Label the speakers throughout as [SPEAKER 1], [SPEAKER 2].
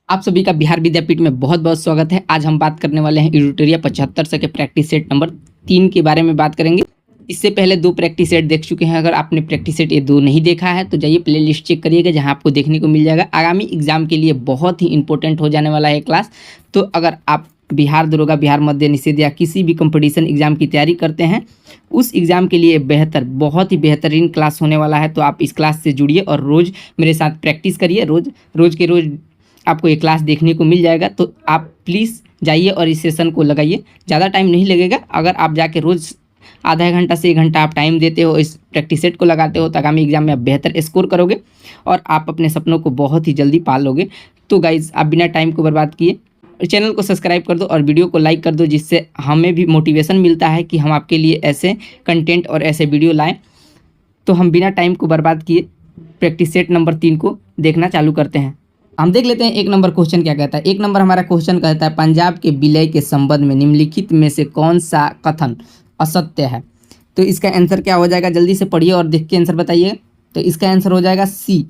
[SPEAKER 1] आप सभी का बिहार विद्यापीठ में बहुत बहुत स्वागत है। आज हम बात करने वाले हैं एडिटोरिया 75 के प्रैक्टिस सेट नंबर 3 के बारे में बात करेंगे। इससे पहले 2 प्रैक्टिस सेट देख चुके हैं। अगर आपने प्रैक्टिस सेट ये 2 नहीं देखा है तो जाइए प्ले लिस्ट चेक करिएगा, जहां आपको देखने को मिल जाएगा। आगामी एग्जाम के लिए बहुत ही इंपॉर्टेंट हो जाने वाला है क्लास। तो अगर आप बिहार दरोगा, बिहार मद्य निषेध या किसी भी कंपटीशन एग्जाम की तैयारी करते हैं, उस एग्ज़ाम के लिए बहुत ही बेहतरीन क्लास होने वाला है। तो आप इस क्लास से जुड़िए और रोज़ मेरे साथ प्रैक्टिस करिए। रोज़ के रोज़ आपको ये क्लास देखने को मिल जाएगा। तो आप प्लीज़ जाइए और इस सेशन को लगाइए। ज़्यादा टाइम नहीं लगेगा। अगर आप जाके रोज़ आधा घंटा से 1 घंटा आप टाइम देते हो, इस प्रैक्टिस सेट को लगाते हो, तो आगामी एग्जाम में आप बेहतर स्कोर करोगे और आप अपने सपनों को बहुत ही जल्दी पा लोगे। तो गाइज़, आप बिना टाइम को बर्बाद किए चैनल को सब्सक्राइब कर दो और वीडियो को लाइक कर दो, जिससे हमें भी मोटिवेशन मिलता है कि हम आपके लिए ऐसे कंटेंट और ऐसे वीडियो लाएं। तो हम बिना टाइम को बर्बाद किए प्रैक्टिस सेट नंबर 3 को देखना चालू करते हैं। हम देख लेते हैं 1 नंबर क्वेश्चन क्या कहता है। 1 नंबर हमारा क्वेश्चन कहता है, पंजाब के विलय के संबंध में निम्नलिखित में से कौन सा कथन असत्य है। तो इसका आंसर क्या हो जाएगा, जल्दी से पढ़िए और देख के आंसर बताइए। तो इसका आंसर हो जाएगा सी,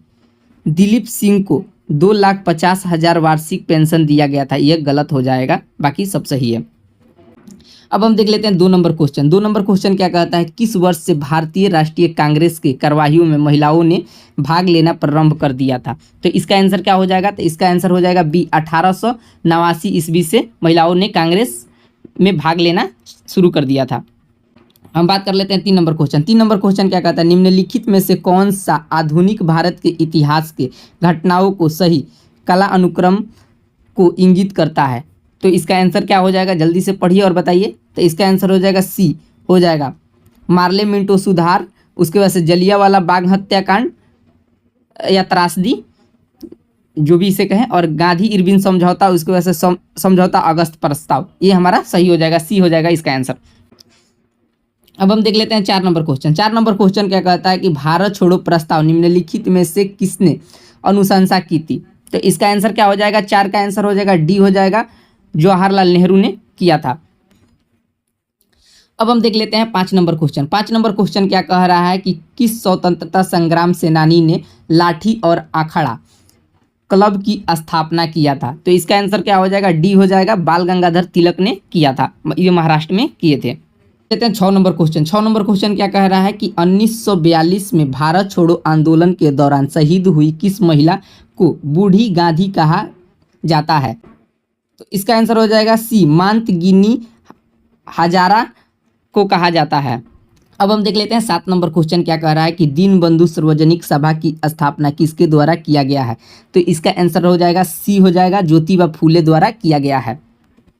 [SPEAKER 1] दिलीप सिंह को 2,50,000 वार्षिक पेंशन दिया गया था। यह गलत हो जाएगा, बाकी सब सही है। अब हम देख लेते हैं 2 नंबर क्वेश्चन। 2 नंबर क्वेश्चन क्या कहता है, किस वर्ष से भारतीय राष्ट्रीय कांग्रेस के कार्यवाहियों में महिलाओं ने भाग लेना प्रारंभ कर दिया था। तो इसका आंसर क्या हो जाएगा, तो इसका आंसर हो जाएगा बी, 1889 ईस्वी से महिलाओं ने कांग्रेस में भाग लेना शुरू कर दिया था। हम बात कर लेते हैं 3 नंबर क्वेश्चन। 3 नंबर क्वेश्चन क्या कहता है, निम्नलिखित में से कौन सा आधुनिक भारत के इतिहास के घटनाओं को सही कला अनुक्रम को इंगित करता है। तो इसका आंसर क्या हो जाएगा, जल्दी से पढ़िए और बताइए। तो इसका आंसर हो जाएगा सी, हो जाएगा मार्ले मिंटो सुधार, उसके बाद से जलियांवाला बाग हत्याकांड या त्रासदी, जो भी इसे कहें, और गांधी इरविन समझौता, उसके वजह से समझौता अगस्त प्रस्ताव। ये हमारा सही हो जाएगा, सी हो जाएगा इसका आंसर। अब हम देख लेते हैं 4 नंबर क्वेश्चन। 4 नंबर क्वेश्चन क्या कहता है कि भारत छोड़ो प्रस्ताव निम्नलिखित में से किसने अनुशंसा की थी। तो इसका आंसर क्या हो जाएगा, 4 का आंसर हो जाएगा डी, हो जाएगा जवाहरलाल नेहरू ने किया था। अब हम देख लेते हैं 5 नंबर क्वेश्चन। 5 नंबर क्वेश्चन क्या कह रहा है कि किस स्वतंत्रता संग्राम सेनानी ने लाठी और अखाड़ा क्लब की स्थापना किया था। तो इसका आंसर क्या हो जाएगा, डी हो जाएगा, बाल गंगाधर तिलक ने किया था। ये महाराष्ट्र में किए थे। लेते हैं 6 नंबर क्वेश्चन। 6 नंबर क्वेश्चन क्या कह रहा है कि 1942 में भारत छोड़ो आंदोलन के दौरान शहीद हुई किस महिला को बूढ़ी गांधी कहा जाता है। तो इसका आंसर हो जाएगा सी, मांतगिनी हजारा को कहा जाता है। अब हम देख लेते हैं 7 नंबर क्वेश्चन क्या कह रहा है कि दीनबंधु सार्वजनिक सभा की स्थापना किसके द्वारा किया गया है। तो इसका आंसर हो जाएगा सी, हो जाएगा ज्योतिबा फूले द्वारा किया गया है।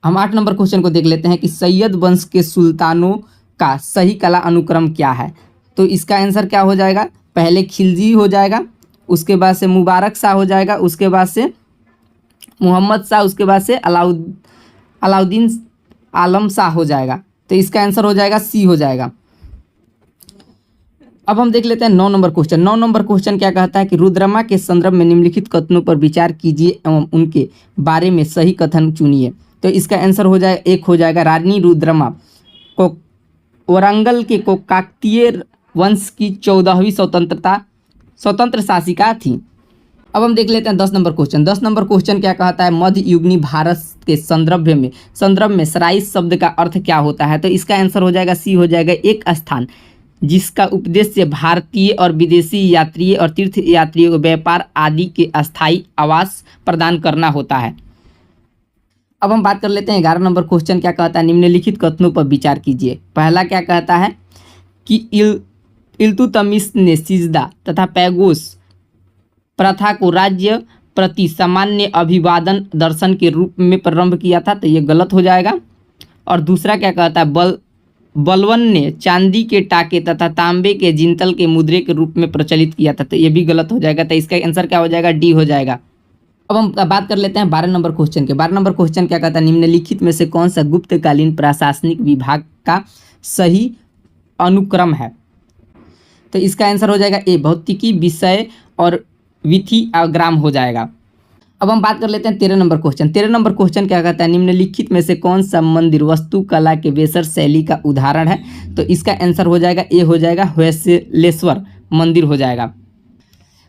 [SPEAKER 1] हम 8 नंबर क्वेश्चन को देख लेते हैं कि सैयद वंश के सुल्तानों का सही कला अनुक्रम क्या है। तो इसका आंसर क्या हो जाएगा, पहले खिलजी हो जाएगा, उसके बाद से मुबारक शाह हो जाएगा, उसके बाद से मोहम्मद शाह, उसके बाद से अलाउद्दीन आलम शाह हो जाएगा। तो इसका आंसर हो जाएगा सी, हो जाएगा। अब हम देख लेते हैं 9 नंबर क्वेश्चन। 9 नंबर क्वेश्चन क्या कहता है कि रुद्रमा के संदर्भ में निम्नलिखित कथनों पर विचार कीजिए एवं उनके बारे में सही कथन चुनिए। तो इसका आंसर हो जाएगा, 1 हो जाएगा, रानी रुद्रमा को वारंगल के काकतीय वंश की 14वीं स्वतंत्र शासिका थी। अब हम देख लेते हैं 10 नंबर क्वेश्चन। 10 नंबर क्वेश्चन क्या कहता है, मध्ययुगीन भारत के संदर्भ में सराय शब्द का अर्थ क्या होता है। तो इसका आंसर हो जाएगा सी, हो जाएगा एक स्थान जिसका उद्देश्य भारतीय और विदेशी यात्री और तीर्थ यात्रियों को व्यापार आदि के अस्थायी आवास प्रदान करना होता है। अब हम बात कर लेते हैं 11 नंबर क्वेश्चन क्या कहता है, निम्नलिखित कथनों पर विचार कीजिए। पहला क्या कहता है कि इल्तुतमिश ने सिजदा तथा पैगोस प्रथा को राज्य प्रति सामान्य अभिवादन दर्शन के रूप में प्रारंभ किया था। तो ये गलत हो जाएगा। और दूसरा क्या कहता है, बलवन ने चांदी के टाके तथा तांबे के जिंतल के मुद्रे के रूप में प्रचलित किया था। तो ये भी गलत हो जाएगा। तो इसका आंसर क्या हो जाएगा, डी हो जाएगा। अब हम बात कर लेते हैं 12 नंबर क्वेश्चन के। 12 नंबर क्वेश्चन क्या कहता है, निम्नलिखित में से कौन सा गुप्तकालीन प्रशासनिक विभाग का सही अनुक्रम है। तो इसका आंसर हो जाएगा ए, भौतिकी विषय और विधि ग्राम हो जाएगा। अब हम बात कर लेते हैं 13 नंबर क्वेश्चन। 13 नंबर क्वेश्चन क्या कहता है, निम्नलिखित में से कौन सा मंदिर वास्तुकला के वेसर शैली का उदाहरण है। तो इसका आंसर हो जाएगा ए, हो जाएगा होयसलेश्वर मंदिर हो जाएगा।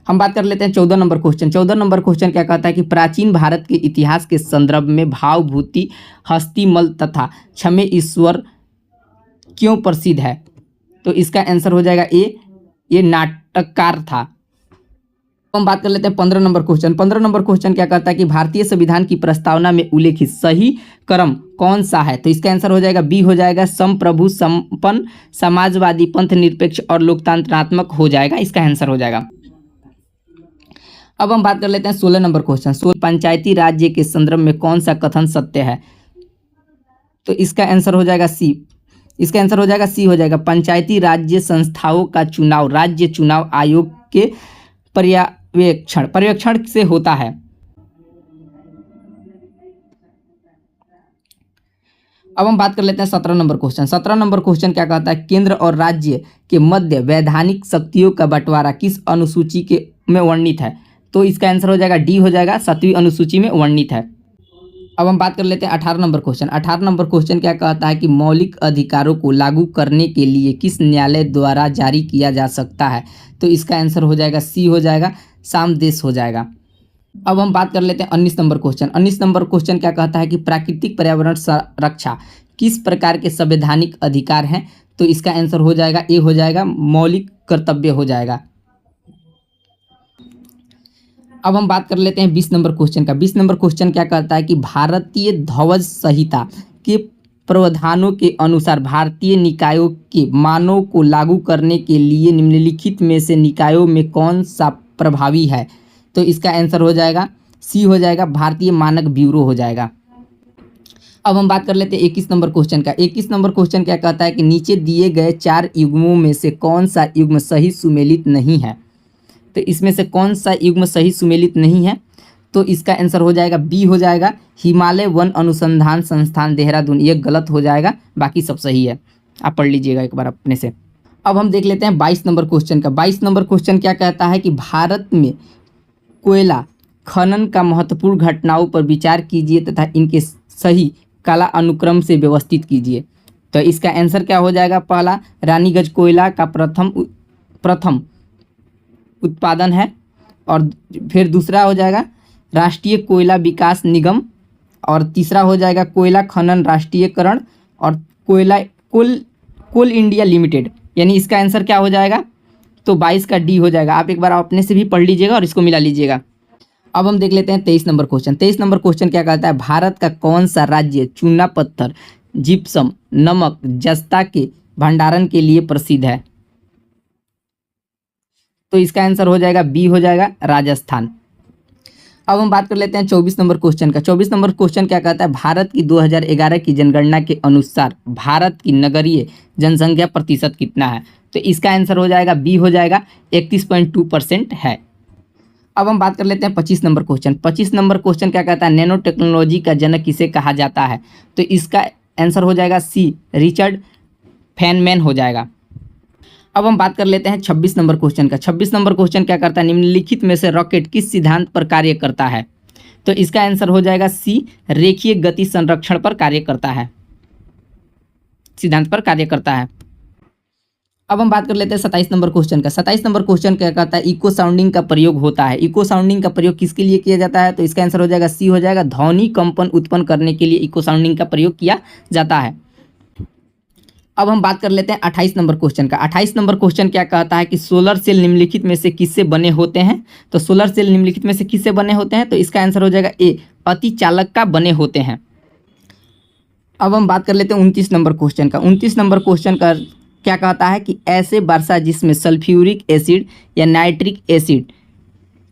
[SPEAKER 1] हम बात कर लेते हैं 14 नंबर क्वेश्चन। 14 नंबर क्वेश्चन क्या कहता है कि प्राचीन भारत के इतिहास के संदर्भ में भावभूति, हस्तिमल तथा क्षमे ईश्वर क्यों प्रसिद्ध है? तो इसका आंसर हो जाएगा ए, ये नाटककार था। हम बात कर लेते हैं 15 नंबर क्वेश्चन। 15 नंबर क्वेश्चन क्या कहता है कि भारतीय संविधान की प्रस्तावना में उल्लेखित सही क्रम कौन सा है? तो इसका आंसर हो जाएगा बी, हो जाएगा संप्रभु, संपन्न, समाजवादी, पंथ निरपेक्ष और लोकतंत्रात्मक हो जाएगा। इसका आंसर हो जाएगा। अब हम बात कर लेते हैं 16 नंबर क्वेश्चन। 16, पंचायती राज्य के संदर्भ में कौन सा कथन सत्य है? तो इसका आंसर हो जाएगा सी। इसका आंसर हो जाएगा सी, हो जाएगा पंचायती राज्य संस्थाओं का चुनाव राज्य चुनाव आयोग के पर्यवेक्षण से होता है। अब हम बात कर लेते हैं 17 नंबर क्वेश्चन। 17 नंबर क्वेश्चन क्या कहता है? केंद्र और राज्य के मध्य वैधानिक शक्तियों का बंटवारा किस अनुसूची के में वर्णित है? तो इसका आंसर हो जाएगा डी, हो जाएगा 7वीं अनुसूची में वर्णित है। अब हम बात कर लेते हैं 18 नंबर क्वेश्चन। 18 नंबर क्वेश्चन क्या कहता है कि मौलिक अधिकारों को लागू करने के लिए किस न्यायालय द्वारा जारी किया जा सकता है? तो इसका आंसर हो जाएगा सी, हो जाएगा सामदेश हो जाएगा। अब हम बात कर लेते हैं 19 नंबर क्वेश्चन। 19 नंबर क्वेश्चन क्या कहता है कि प्राकृतिक पर्यावरण संरक्षा किस प्रकार के संवैधानिक अधिकार हैं? तो इसका आंसर हो जाएगा ए, हो जाएगा मौलिक कर्तव्य हो जाएगा। अब हम बात कर लेते हैं 20 नंबर क्वेश्चन का। 20 नंबर क्वेश्चन क्या कहता है कि भारतीय ध्वज संहिता के प्रावधानों के अनुसार भारतीय निकायों के मानों को लागू करने के लिए निम्नलिखित में से निकायों में कौन सा प्रभावी है? तो इसका आंसर हो जाएगा सी, हो जाएगा भारतीय मानक ब्यूरो हो जाएगा। अब हम बात कर लेते हैं 21 नंबर क्वेश्चन का। 21 नंबर क्वेश्चन क्या कहता है कि नीचे दिए गए 4 युग्मों में से कौन सा युग्म सही सुमेलित नहीं है? तो इसमें से कौन सा युग्म सही सुमेलित नहीं है? तो इसका आंसर हो जाएगा बी, हो जाएगा हिमालय वन अनुसंधान संस्थान देहरादून। ये गलत हो जाएगा, बाकी सब सही है। आप पढ़ लीजिएगा एक बार अपने से। अब हम देख लेते हैं 22 नंबर क्वेश्चन का। 22 नंबर क्वेश्चन क्या कहता है कि भारत में कोयला खनन का महत्वपूर्ण घटनाओं पर विचार कीजिए तथा इनके सही काला अनुक्रम से व्यवस्थित कीजिए। तो इसका आंसर क्या हो जाएगा? पहला, रानीगंज कोयला का प्रथम उत्पादन है, और फिर दूसरा हो जाएगा राष्ट्रीय कोयला विकास निगम, और तीसरा हो जाएगा कोयला खनन राष्ट्रीयकरण, और कोल इंडिया लिमिटेड। यानी इसका आंसर क्या हो जाएगा? तो 22 का डी हो जाएगा। आप एक बार अपने से भी पढ़ लीजिएगा और इसको मिला लीजिएगा। अब हम देख लेते हैं 23 नंबर क्वेश्चन। 23 नंबर क्वेश्चन क्या कहता है? भारत का कौन सा राज्य चूना पत्थर, जिप्सम, नमक, जस्ता के भंडारण के लिए प्रसिद्ध है? तो इसका आंसर हो जाएगा बी, हो जाएगा राजस्थान। अब हम बात कर लेते हैं 24 नंबर क्वेश्चन का। 24 नंबर क्वेश्चन क्या कहता है? भारत की 2011 की जनगणना के अनुसार भारत की नगरीय जनसंख्या प्रतिशत कितना है? तो इसका आंसर हो जाएगा बी, हो जाएगा 31.2% है। अब हम बात कर लेते हैं 25 नंबर क्वेश्चन। 25 नंबर क्वेश्चन क्या कहता है? नैनो टेक्नोलॉजी का जनक किसे कहा जाता है? तो इसका आंसर हो जाएगा सी, रिचर्ड फेनमैन हो जाएगा। अब हम बात कर लेते हैं 26 नंबर क्वेश्चन का। 26 नंबर क्वेश्चन क्या करता है? निम्नलिखित में से रॉकेट किस सिद्धांत पर कार्य करता है? तो इसका आंसर हो जाएगा सी, रेखीय गति संरक्षण पर कार्य करता है, सिद्धांत पर कार्य करता है। अब हम बात कर लेते हैं 27 नंबर क्वेश्चन का। 27 नंबर क्वेश्चन क्या कहता है? इको साउंडिंग का प्रयोग होता है। इको साउंडिंग का प्रयोग किसके लिए किया जाता है? तो इसका आंसर हो जाएगा सी, हो जाएगा ध्वनि कंपन उत्पन्न करने के लिए इको साउंडिंग का प्रयोग किया जाता है। अब हम बात कर लेते हैं 28 नंबर क्वेश्चन का। 28 नंबर क्वेश्चन क्या कहता है कि सोलर सेल निम्नलिखित में से किससे बने होते हैं? तो सोलर सेल निम्नलिखित में से किससे बने होते हैं? तो इसका आंसर हो जाएगा ए, अति चालक का बने होते हैं। अब हम बात कर लेते हैं 29 नंबर क्वेश्चन का। 29 नंबर क्वेश्चन का क्या कहता है कि ऐसे वर्षा जिसमें सल्फ्यूरिक एसिड या नाइट्रिक एसिड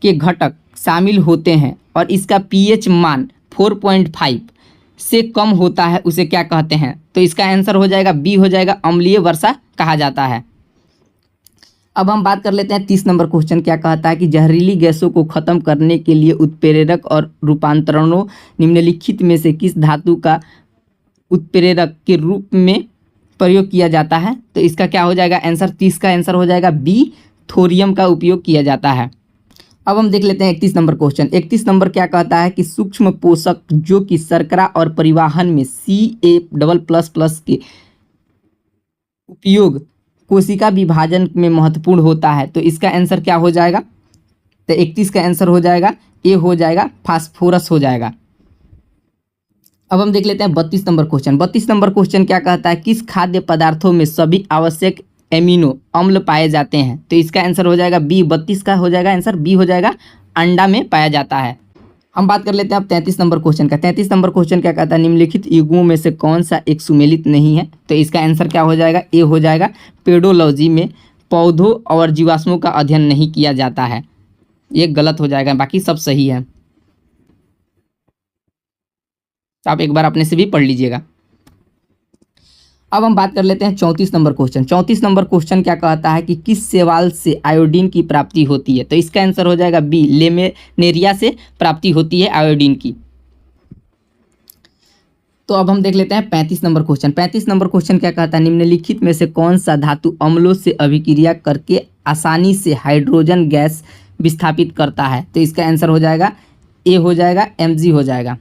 [SPEAKER 1] के घटक शामिल होते हैं और इसका पीएच मान 4.5 से कम होता है उसे क्या कहते हैं? तो इसका आंसर हो जाएगा बी, हो जाएगा अम्लीय वर्षा कहा जाता है। अब हम बात कर लेते हैं 30 नंबर क्वेश्चन क्या कहता है कि जहरीली गैसों को खत्म करने के लिए उत्प्रेरक और रूपांतरणों निम्नलिखित में से किस धातु का उत्प्रेरक के रूप में प्रयोग किया जाता है? तो इसका क्या हो जाएगा आंसर? 30 का आंसर हो जाएगा बी, थोरियम का उपयोग किया जाता है। अब हम देख लेते हैं 31 नंबर क्वेश्चन। 31 नंबर क्या कहता है कि सूक्ष्म पोषक जो कि शर्करा और परिवहन में Ca++ के उपयोग कोशिका विभाजन में महत्वपूर्ण होता है। तो इसका आंसर क्या हो जाएगा? तो 31 का आंसर हो जाएगा ए, हो जाएगा फास्फोरस हो जाएगा। अब हम देख लेते हैं 32 नंबर क्वेश्चन। 32 नंबर क्वेश्चन क्या कहता है, किस खाद्य पदार्थों में सभी आवश्यक एमिनो अम्ल पाए जाते हैं? तो इसका आंसर हो जाएगा बी। 32 का हो जाएगा आंसर बी हो जाएगा, अंडा में पाया जाता है। हम बात कर लेते हैं अब 33 नंबर क्वेश्चन का। 33 नंबर क्वेश्चन क्या कहता है, निम्नलिखित युग्मों में से कौन सा एक सुमेलित नहीं है? तो इसका आंसर क्या हो जाएगा, ए हो जाएगा, पेडोलॉजी में पौधों और जीवाश्मों का अध्ययन नहीं किया जाता है। ये गलत हो जाएगा, बाकी सब सही है। तो आप एक बार अपने से भी पढ़ लीजिएगा। अब हम बात कर लेते हैं 34 नंबर क्वेश्चन। 34 नंबर क्वेश्चन क्या कहता है कि किस शैवाल से आयोडीन की प्राप्ति होती है? तो इसका आंसर हो जाएगा बी, लेमेनेरिया से प्राप्ति होती है आयोडीन की। तो अब हम देख लेते हैं 35 नंबर क्वेश्चन। 35 नंबर क्वेश्चन क्या कहता है, निम्नलिखित में से कौन सा धातु अम्लों से अभिक्रिया करके आसानी से हाइड्रोजन गैस विस्थापित करता है? तो इसका आंसर हो जाएगा ए हो जाएगा, Mg हो जाएगा।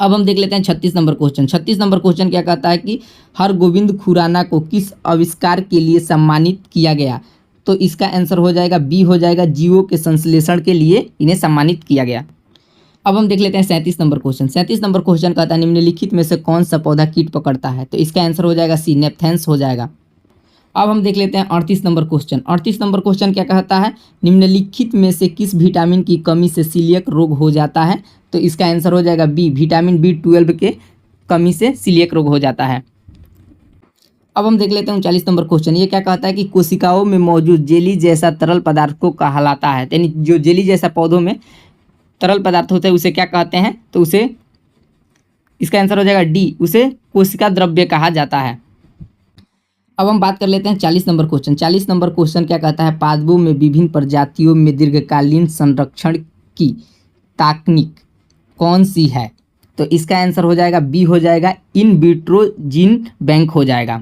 [SPEAKER 1] अब हम देख लेते हैं 36 नंबर क्वेश्चन। 36 नंबर क्वेश्चन क्या कहता है कि हरगोविंद खुराना को किस आविष्कार के लिए सम्मानित किया गया? तो इसका आंसर हो जाएगा बी हो जाएगा, जीवों के संश्लेषण के लिए इन्हें सम्मानित किया गया। अब हम देख लेते हैं 37 नंबर क्वेश्चन। 37 नंबर क्वेश्चन कहता है निम्नलिखित में से कौन सा पौधा कीट पकड़ता है? तो इसका आंसर हो जाएगा सी, नेपथेंस हो जाएगा। अब हम देख लेते हैं 38 नंबर क्वेश्चन। 38 नंबर क्वेश्चन क्या कहता है, निम्नलिखित में से किस विटामिन की कमी से सीलियक रोग हो जाता है? तो इसका आंसर हो जाएगा बी, विटामिन B12 के कमी से सीलियक रोग हो जाता है। अब हम देख लेते हैं 39 नंबर क्वेश्चन। ये क्या कहता है कि कोशिकाओं में मौजूद जेली जैसा तरल पदार्थ को कहलाता है? यानी जो जेली जैसा पौधों में तरल पदार्थ होता है उसे क्या कहते हैं? तो उसे, इसका आंसर हो जाएगा डी, उसे कोशिका द्रव्य कहा जाता है। अब हम बात कर लेते हैं 40 नंबर क्वेश्चन। 40 नंबर क्वेश्चन क्या कहता है, पादपों में विभिन्न प्रजातियों में दीर्घकालीन संरक्षण की तकनीक कौन सी है? तो इसका आंसर हो जाएगा बी हो जाएगा, इन विट्रो जीन बैंक हो जाएगा।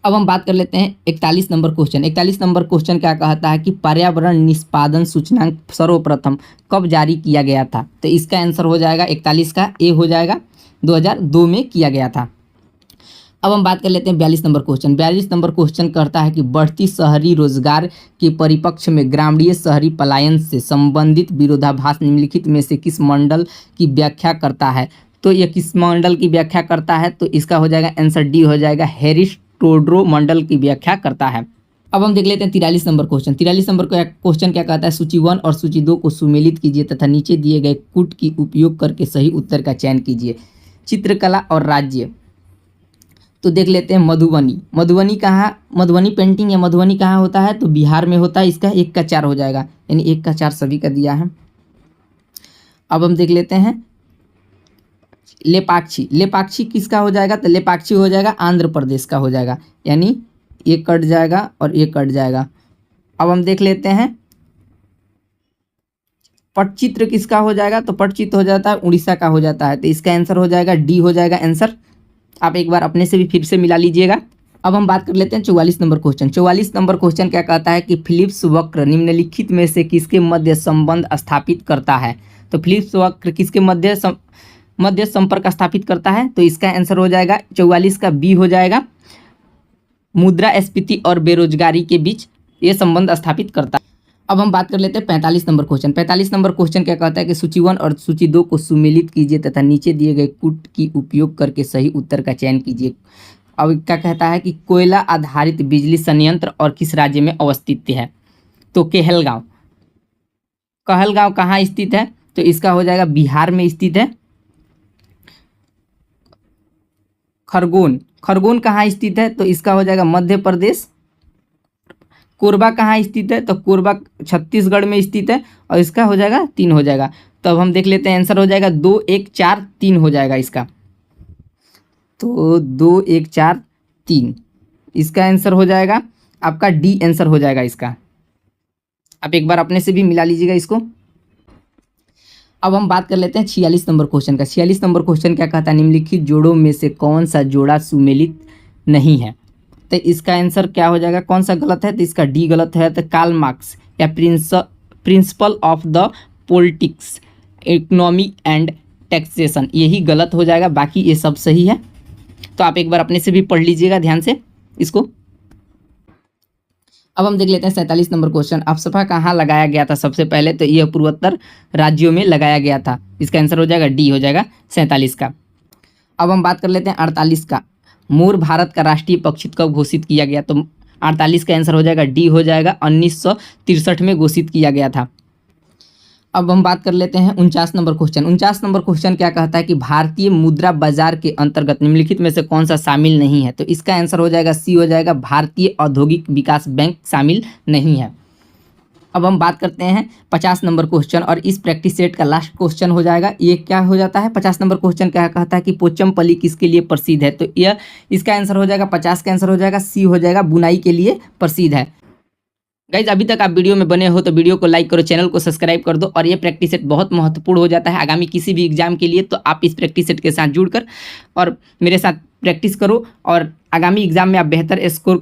[SPEAKER 1] अब हम बात कर लेते हैं 41 नंबर क्वेश्चन। 41 नंबर क्वेश्चन क्या कहता है कि पर्यावरण निष्पादन सूचकांक सर्वप्रथम कब जारी किया गया था? तो इसका आंसर हो जाएगा 41 का ए हो जाएगा, 2002 में किया गया था। अब हम बात कर लेते हैं 42 नंबर क्वेश्चन। 42 नंबर क्वेश्चन करता है कि बढ़ती शहरी रोजगार के परिप्रेक्ष्य में ग्रामीण शहरी पलायन से संबंधित विरोधाभास निम्नलिखित में से किस मॉडल की व्याख्या करता है? तो यह किस मॉडल की व्याख्या करता है? तो इसका हो जाएगा आंसर डी हो जाएगा, हैरिस-टोड्रो मॉडल की व्याख्या करता है। अब हम देख लेते हैं 43 नंबर क्वेश्चन। 43 नंबर क्वेश्चन क्या कहता है, सूची 1 और सूची 2 को सुमेलित कीजिए तथा नीचे दिए गए कूट की उपयोग करके सही उत्तर का चयन कीजिए। चित्रकला और राज्य, तो देख लेते हैं मधुबनी। मधुबनी कहाँ, मधुबनी पेंटिंग या मधुबनी कहाँ होता है? तो बिहार में होता है। इसका 1 का 4 हो जाएगा, यानी 1 का 4 सभी का दिया है। अब हम देख लेते हैं लेपाक्षी। लेपाक्षी किसका हो जाएगा? तो लेपाक्षी हो जाएगा आंध्र प्रदेश का हो जाएगा, यानी ये कट जाएगा और ये कट जाएगा। अब हम देख लेते हैं पटचित्र किसका हो जाएगा? तो पटचित्र हो जाता है उड़ीसा का हो जाता है। तो इसका आंसर हो जाएगा डी हो जाएगा आंसर। आप एक बार अपने से भी फिर से मिला लीजिएगा। अब हम बात कर लेते हैं 44 नंबर क्वेश्चन। 44 नंबर क्वेश्चन क्या कहता है कि फिलिप्स वक्र निम्नलिखित में से किसके मध्य संबंध स्थापित करता है? तो फिलिप्स वक्र किसके मध्य संपर्क स्थापित करता है? तो इसका आंसर हो जाएगा 44 का बी हो जाएगा, मुद्रास्फीति और बेरोजगारी के बीच ये संबंध स्थापित करता है। अब हम बात कर लेते हैं 45 नंबर क्वेश्चन। 45 नंबर क्वेश्चन क्या कहता है कि सूची 1 और सूची 2 को सुमेलित कीजिए तथा नीचे दिए गए कूट की उपयोग करके सही उत्तर का चयन कीजिए। अब क्या कहता है कि कोयला आधारित बिजली संयंत्र और किस राज्य में अवस्थित है? तो कहलगांव। कहलगांव कहाँ स्थित है? तो इसका हो जाएगा बिहार में स्थित है। खरगोन, खरगोन कहाँ स्थित है? तो इसका हो जाएगा मध्य प्रदेश। कोरबा कहाँ स्थित है? तो कोरबा छत्तीसगढ़ में स्थित है और इसका हो जाएगा 3 हो जाएगा। तो अब हम देख लेते हैं आंसर हो जाएगा 2 1 4 3 हो जाएगा इसका। तो 2 1 4 3 इसका आंसर हो जाएगा आपका डी आंसर हो जाएगा इसका। आप एक बार अपने से भी मिला लीजिएगा इसको। अब हम बात कर लेते हैं 46 नंबर क्वेश्चन का। 46 नंबर क्वेश्चन क्या कहता है, निम्नलिखित जोड़ों में से कौन सा जोड़ा सुमेलित नहीं है? तो इसका आंसर क्या हो जाएगा, कौन सा गलत है? तो इसका डी गलत है। तो कार्ल मार्क्स या principle of the politics economy and taxation, यही गलत हो जाएगा, बाकी ये सब सही है। तो आप एक बार अपने से भी पढ़ लीजिएगा ध्यान से इसको। अब हम देख लेते हैं 47 नंबर क्वेश्चन। अफसफा कहाँ लगाया गया था सबसे पहले? तो यह पूर्वोत्तर राज्यों में लगाया गया था। इसका आंसर हो जाएगा डी, हो जाएगा 47 का। अब हम बात कर लेते हैं 48 का। मोर भारत का राष्ट्रीय पक्षी कब घोषित किया गया? तो 48 का आंसर हो जाएगा डी, हो जाएगा 1963 में घोषित किया गया था। अब हम बात कर लेते हैं 49 नंबर क्वेश्चन। 49 नंबर क्वेश्चन क्या कहता है कि भारतीय मुद्रा बाजार के अंतर्गत निम्नलिखित में से कौन सा शामिल नहीं है? तो इसका आंसर हो जाएगा सी, हो जाएगा भारतीय औद्योगिक विकास बैंक शामिल नहीं है। अब हम बात करते हैं 50 नंबर क्वेश्चन, और इस प्रैक्टिस सेट का लास्ट क्वेश्चन हो जाएगा। ये क्या हो जाता है? 50 नंबर क्वेश्चन क्या कहता है कि पोचमपल्ली किसके लिए प्रसिद्ध है? तो यह इसका आंसर हो जाएगा 50 का आंसर हो जाएगा सी, हो जाएगा बुनाई के लिए प्रसिद्ध है। गाइज अभी तक आप वीडियो में बने हो तो वीडियो को लाइक करो, चैनल को सब्सक्राइब कर दो। और ये प्रैक्टिस सेट बहुत महत्वपूर्ण हो जाता है आगामी किसी भी एग्जाम के लिए, तो आप इस प्रैक्टिस सेट के साथ जुड़कर और मेरे साथ प्रैक्टिस करो और आगामी एग्जाम में आप बेहतर स्कोर